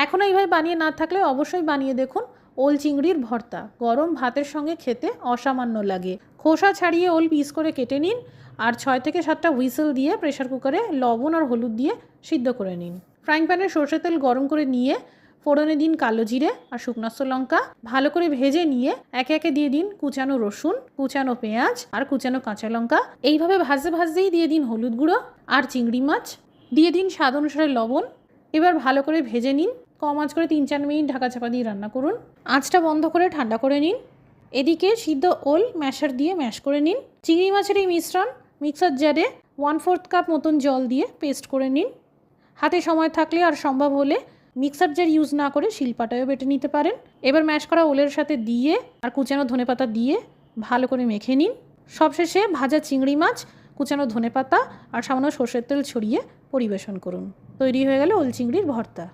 এখনও এইভাবে বানিয়ে না থাকলে অবশ্যই বানিয়ে দেখুন ওল চিংড়ির ভর্তা। গরম ভাতের সঙ্গে খেতে অসামান্য লাগে। খোসা ছাড়িয়ে ওল পিস করে কেটে নিন আর 6 থেকে 7টা হুইসেল দিয়ে প্রেশার কুকারে লবণ আর হলুদ দিয়ে সিদ্ধ করে নিন। ফ্রাইং প্যানে সরষের তেল গরম করে নিয়ে ফোড়নে দিন কালো জিরে আর শুকনো লঙ্কা। ভালো করে ভেজে নিয়ে একে একে দিয়ে দিন কুচানো রসুন, কুচানো পেঁয়াজ আর কুচানো কাঁচা লঙ্কা। এইভাবে ভাজতে ভাজতেই দিয়ে দিন হলুদ গুঁড়ো আর চিংড়ি মাছ, দিয়ে দিন স্বাদ অনুসারে লবণ। এবার ভালো করে ভেজে নিন। কম আঁচ করে 3-4 মিনিট ঢাকা চাপা দিয়ে রান্না করুন। আঁচটা বন্ধ করে ঠান্ডা করে নিন। এদিকে সিদ্ধ ওল ম্যাশার দিয়ে ম্যাশ করে নিন। চিংড়ি মাছের এই মিশ্রণ মিক্সার জারে 1/4 কাপ মতন জল দিয়ে পেস্ট করে নিন। হাতে সময় থাকলে আর সম্ভব হলে মিক্সার জার ইউজ না করে শিলপাটায়ও বেটে নিতে পারেন। এবার ম্যাশ করা ওলের সাথে দিয়ে আর কুচানো ধনেপাতা দিয়ে ভালো করে মেখে নিন। সবশেষে ভাজা চিংড়ি মাছ, কুচানো ধনেপাতা আর সামান্য সর্ষের তেল ছড়িয়ে পরিবেশন করুন। তৈরি হয়ে গেল ওল চিংড়ির ভর্তা।